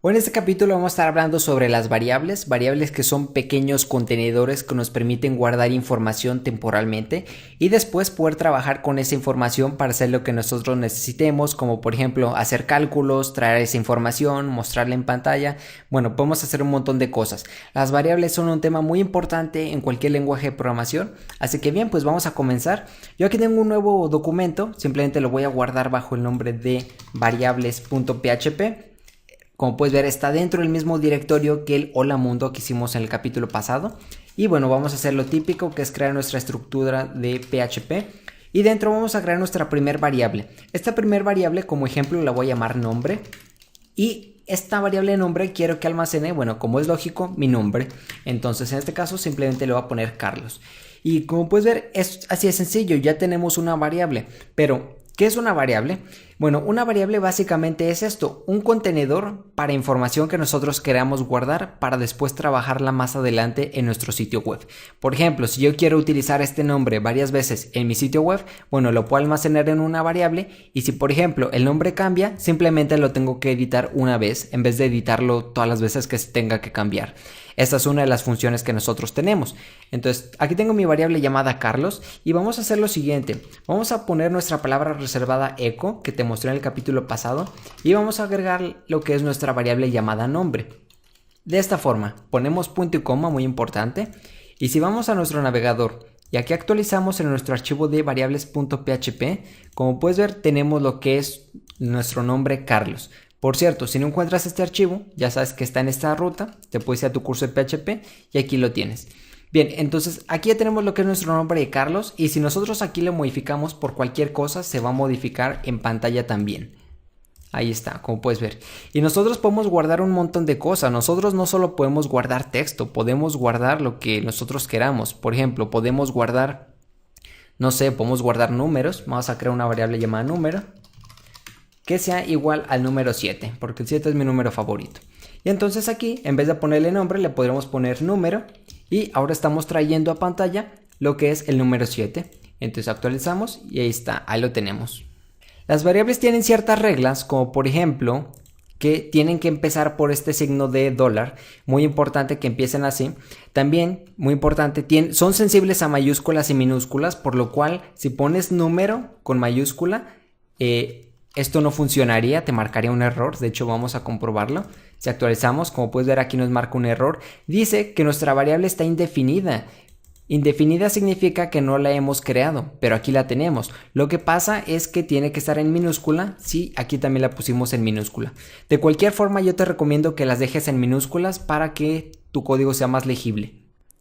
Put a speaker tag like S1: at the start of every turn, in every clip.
S1: Hoy en este capítulo vamos a estar hablando sobre las variables que son pequeños contenedores que nos permiten guardar información temporalmente y después poder trabajar con esa información para hacer lo que nosotros necesitemos, como por ejemplo hacer cálculos, traer esa información, mostrarla en pantalla. Bueno, podemos hacer un montón de cosas. Las variables son un tema muy importante en cualquier lenguaje de programación, así que bien, pues vamos a comenzar. Yo aquí tengo un nuevo documento, simplemente lo voy a guardar bajo el nombre de variables.php. Como puedes ver, está dentro del mismo directorio que el Hola Mundo que hicimos en el capítulo pasado. Y bueno, vamos a hacer lo típico, que es crear nuestra estructura de PHP. Y dentro vamos a crear nuestra primer variable. Esta primer variable, como ejemplo, la voy a llamar nombre. Y esta variable de nombre quiero que almacene, bueno, como es lógico, mi nombre. Entonces en este caso simplemente le voy a poner Carlos. Y como puedes ver, es así de sencillo, ya tenemos una variable. Pero ¿qué es una variable? Bueno, una variable básicamente es esto, un contenedor para información que nosotros queramos guardar para después trabajarla más adelante en nuestro sitio web. Por ejemplo, si yo quiero utilizar este nombre varias veces en mi sitio web, bueno, lo puedo almacenar en una variable y si por ejemplo el nombre cambia, simplemente lo tengo que editar una vez en vez de editarlo todas las veces que se tenga que cambiar. Esta es una de las funciones que nosotros tenemos. Entonces, aquí tengo mi variable llamada Carlos y vamos a hacer lo siguiente. Vamos a poner nuestra palabra reservada echo que te mostré en el capítulo pasado y vamos a agregar lo que es nuestra variable llamada nombre. De esta forma, ponemos punto y coma, muy importante, y si vamos a nuestro navegador y aquí actualizamos en nuestro archivo de variables.php, como puedes ver tenemos lo que es nuestro nombre Carlos. Por cierto, si no encuentras este archivo, ya sabes que está en esta ruta, te puedes ir a tu curso de PHP y aquí lo tienes. Bien, entonces aquí ya tenemos lo que es nuestro nombre de Carlos y si nosotros aquí lo modificamos por cualquier cosa, se va a modificar en pantalla también. Ahí está, como puedes ver. Y nosotros podemos guardar un montón de cosas. Nosotros no solo podemos guardar texto, podemos guardar lo que nosotros queramos. Por ejemplo, podemos guardar, no sé, podemos guardar números. Vamos a crear una variable llamada número que sea igual al número 7, porque el 7 es mi número favorito. Y entonces aquí, en vez de ponerle nombre, le podremos poner número. Y ahora estamos trayendo a pantalla lo que es el número 7. Entonces actualizamos y ahí está, ahí lo tenemos. Las variables tienen ciertas reglas, como por ejemplo, que tienen que empezar por este signo de dólar. Muy importante que empiecen así. También, muy importante, son sensibles a mayúsculas y minúsculas, por lo cual si pones número con mayúscula, esto no funcionaría, te marcaría un error. De hecho, vamos a comprobarlo. Si actualizamos, como puedes ver aquí nos marca un error. Dice que nuestra variable está indefinida. Indefinida significa que no la hemos creado, pero aquí la tenemos. Lo que pasa es que tiene que estar en minúscula. Sí, aquí también la pusimos en minúscula. De cualquier forma, yo te recomiendo que las dejes en minúsculas para que tu código sea más legible.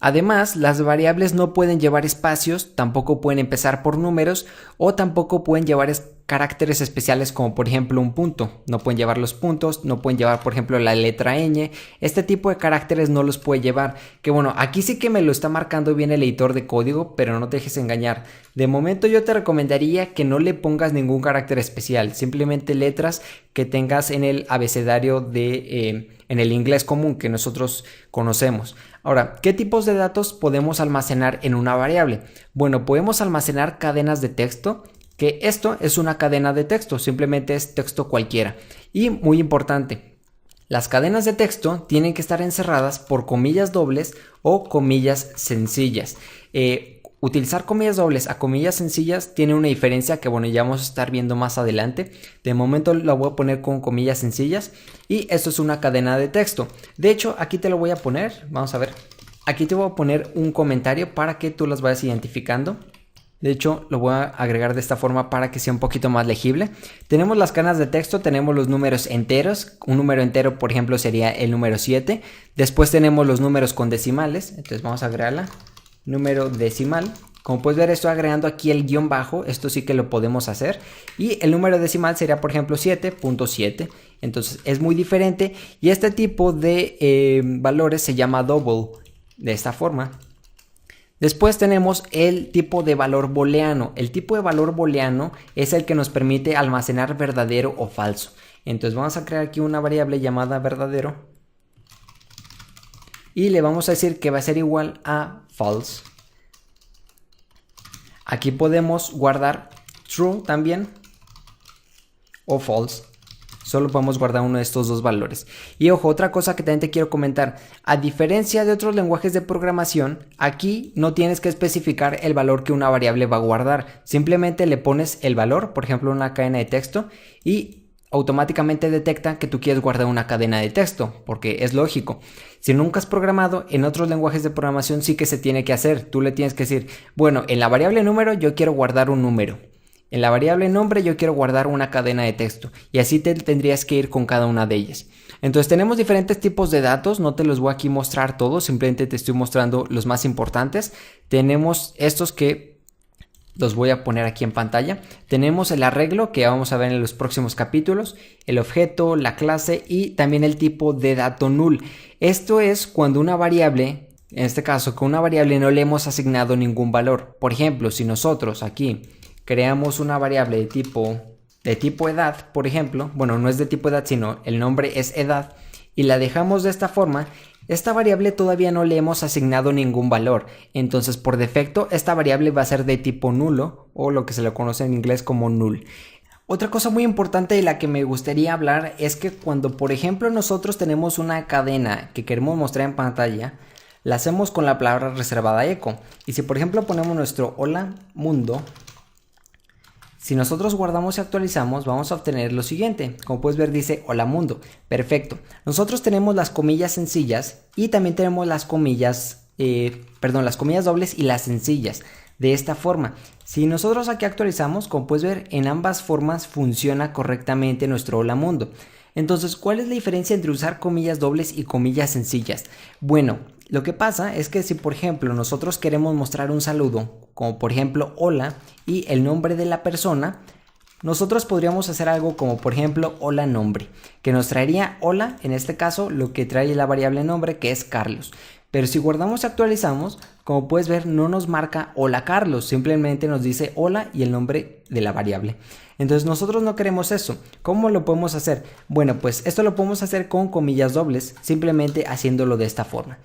S1: Además, las variables no pueden llevar espacios, tampoco pueden empezar por números o tampoco pueden llevar caracteres especiales como por ejemplo un punto. No pueden llevar los puntos, no pueden llevar por ejemplo la letra ñ. Este tipo de caracteres no los puede llevar. Que bueno, aquí sí que me lo está marcando bien el editor de código, pero no te dejes engañar. De momento yo te recomendaría que no le pongas ningún carácter especial, simplemente letras que tengas en el abecedario en el inglés común que nosotros conocemos. Ahora, ¿qué tipos de datos podemos almacenar en una variable? Bueno, podemos almacenar cadenas de texto, que esto es una cadena de texto, simplemente es texto cualquiera. Y muy importante, las cadenas de texto tienen que estar encerradas por comillas dobles o comillas sencillas. Utilizar comillas dobles a comillas sencillas tiene una diferencia que bueno, ya vamos a estar viendo más adelante. De momento la voy a poner con comillas sencillas y esto es una cadena de texto. De hecho, aquí te lo voy a poner, vamos a ver. Aquí te voy a poner un comentario para que tú las vayas identificando. De hecho, lo voy a agregar de esta forma para que sea un poquito más legible. Tenemos las cadenas de texto, tenemos los números enteros. Un número entero, por ejemplo, sería el número 7. Después tenemos los números con decimales. Entonces vamos a agregarla. Número decimal. Como puedes ver, estoy agregando aquí el guión bajo. Esto sí que lo podemos hacer. Y el número decimal sería, por ejemplo, 7.7. Entonces es muy diferente. Y este tipo de valores se llama double. De esta forma. Después tenemos el tipo de valor booleano. El tipo de valor booleano es el que nos permite almacenar verdadero o falso. Entonces vamos a crear aquí una variable llamada verdadero. Y le vamos a decir que va a ser igual a false. Aquí podemos guardar true también o false. Solo podemos guardar uno de estos dos valores. Y ojo, otra cosa que también te quiero comentar. A diferencia de otros lenguajes de programación, aquí no tienes que especificar el valor que una variable va a guardar. Simplemente le pones el valor, por ejemplo, una cadena de texto, y automáticamente detecta que tú quieres guardar una cadena de texto, porque es lógico. Si nunca has programado, en otros lenguajes de programación sí que se tiene que hacer. Tú le tienes que decir, bueno, en la variable número yo quiero guardar un número. En la variable nombre yo quiero guardar una cadena de texto, y así te tendrías que ir con cada una de ellas. Entonces tenemos diferentes tipos de datos, no te los voy aquí a mostrar todos, simplemente te estoy mostrando los más importantes. Tenemos estos que los voy a poner aquí en pantalla. Tenemos el arreglo, que vamos a ver en los próximos capítulos, el objeto, la clase y también el tipo de dato null. Esto es cuando una variable, en este caso con una variable no le hemos asignado ningún valor. Por ejemplo, si nosotros aquí creamos una variable de tipo edad, por ejemplo, bueno, no es de tipo edad, sino el nombre es edad, y la dejamos de esta forma, esta variable todavía no le hemos asignado ningún valor. Entonces, por defecto, esta variable va a ser de tipo nulo, o lo que se le conoce en inglés como null. Otra cosa muy importante de la que me gustaría hablar es que cuando, por ejemplo, nosotros tenemos una cadena que queremos mostrar en pantalla, la hacemos con la palabra reservada echo. Y si, por ejemplo, ponemos nuestro hola mundo, si nosotros guardamos y actualizamos, vamos a obtener lo siguiente. Como puedes ver, dice hola mundo. Perfecto. Nosotros tenemos las comillas sencillas y también tenemos las comillas dobles y las sencillas. De esta forma, si nosotros aquí actualizamos, como puedes ver, en ambas formas funciona correctamente nuestro hola mundo. Entonces, ¿cuál es la diferencia entre usar comillas dobles y comillas sencillas? Bueno, lo que pasa es que si, por ejemplo, nosotros queremos mostrar un saludo, como por ejemplo hola y el nombre de la persona, nosotros podríamos hacer algo como por ejemplo hola nombre, que nos traería hola, en este caso lo que trae la variable nombre, que es Carlos. Pero si guardamos y actualizamos, como puedes ver, no nos marca hola Carlos, simplemente nos dice hola y el nombre de la variable. Entonces nosotros no queremos eso. ¿Cómo lo podemos hacer? Bueno, pues esto lo podemos hacer con comillas dobles, simplemente haciéndolo de esta forma.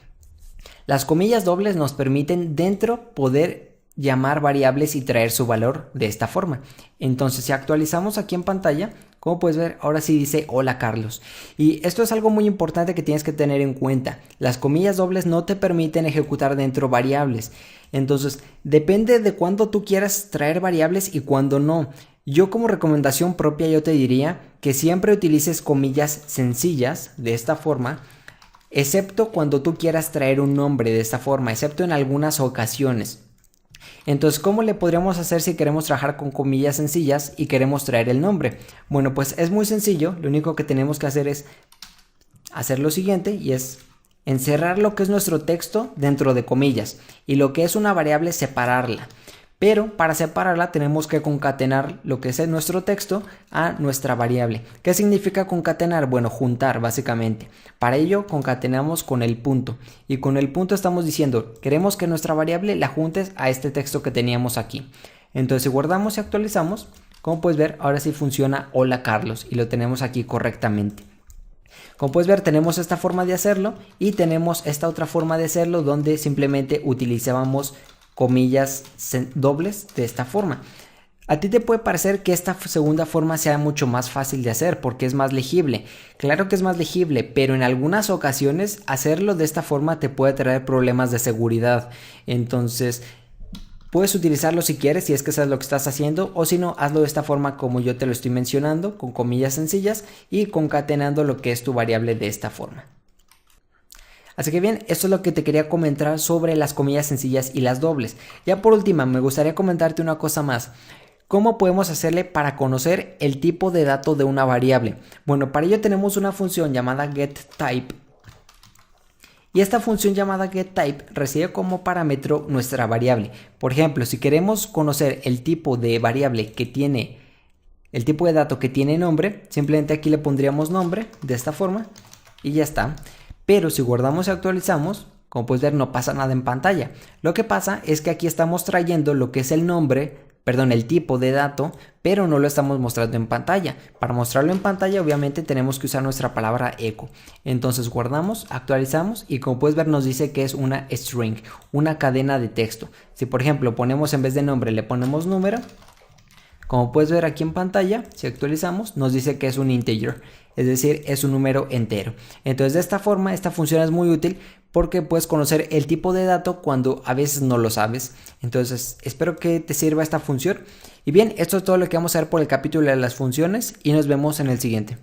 S1: Las comillas dobles nos permiten dentro poder llamar variables y traer su valor de esta forma. Entonces, si actualizamos aquí en pantalla, como puedes ver, ahora sí dice hola Carlos. Y esto es algo muy importante que tienes que tener en cuenta. Las comillas dobles no te permiten ejecutar dentro variables. Entonces, depende de cuándo tú quieras traer variables y cuándo no. Yo, como recomendación propia, yo te diría que siempre utilices comillas sencillas de esta forma, excepto cuando tú quieras traer un nombre de esta forma, excepto en algunas ocasiones. Entonces, ¿cómo le podríamos hacer si queremos trabajar con comillas sencillas y queremos traer el nombre? Bueno, pues es muy sencillo. Lo único que tenemos que hacer es hacer lo siguiente, y es encerrar lo que es nuestro texto dentro de comillas y lo que es una variable separarla. Pero para separarla tenemos que concatenar lo que es nuestro texto a nuestra variable. ¿Qué significa concatenar? Bueno, juntar básicamente. Para ello concatenamos con el punto. Y con el punto estamos diciendo, queremos que nuestra variable la juntes a este texto que teníamos aquí. Entonces, si guardamos y actualizamos, como puedes ver, ahora sí funciona hola Carlos y lo tenemos aquí correctamente. Como puedes ver, tenemos esta forma de hacerlo y tenemos esta otra forma de hacerlo donde simplemente utilizábamos comillas dobles de esta forma. A ti te puede parecer que esta segunda forma sea mucho más fácil de hacer porque es más legible. Claro que es más legible, pero en algunas ocasiones hacerlo de esta forma te puede traer problemas de seguridad. Entonces, puedes utilizarlo si quieres, si es que sabes lo que estás haciendo, o si no, hazlo de esta forma como yo te lo estoy mencionando, con comillas sencillas y concatenando lo que es tu variable de esta forma. Así que bien, esto es lo que te quería comentar sobre las comillas sencillas y las dobles. Ya por última, me gustaría comentarte una cosa más. ¿Cómo podemos hacerle para conocer el tipo de dato de una variable? Bueno, para ello tenemos una función llamada getType. Y esta función llamada getType recibe como parámetro nuestra variable. Por ejemplo, si queremos conocer el tipo de variable que tiene, el tipo de dato que tiene nombre, simplemente aquí le pondríamos nombre de esta forma y ya está. Pero si guardamos y actualizamos, como puedes ver, no pasa nada en pantalla. Lo que pasa es que aquí estamos trayendo lo que es el tipo de dato, pero no lo estamos mostrando en pantalla. Para mostrarlo en pantalla, obviamente tenemos que usar nuestra palabra echo. Entonces guardamos, actualizamos y como puedes ver nos dice que es una string, una cadena de texto. Si por ejemplo ponemos en vez de nombre, le ponemos número, Como puedes ver aquí en pantalla, si actualizamos, nos dice que es un integer, es decir, es un número entero. Entonces de esta forma, esta función es muy útil porque puedes conocer el tipo de dato cuando a veces no lo sabes. Entonces espero que te sirva esta función. Y bien, esto es todo lo que vamos a ver por el capítulo de las funciones y nos vemos en el siguiente.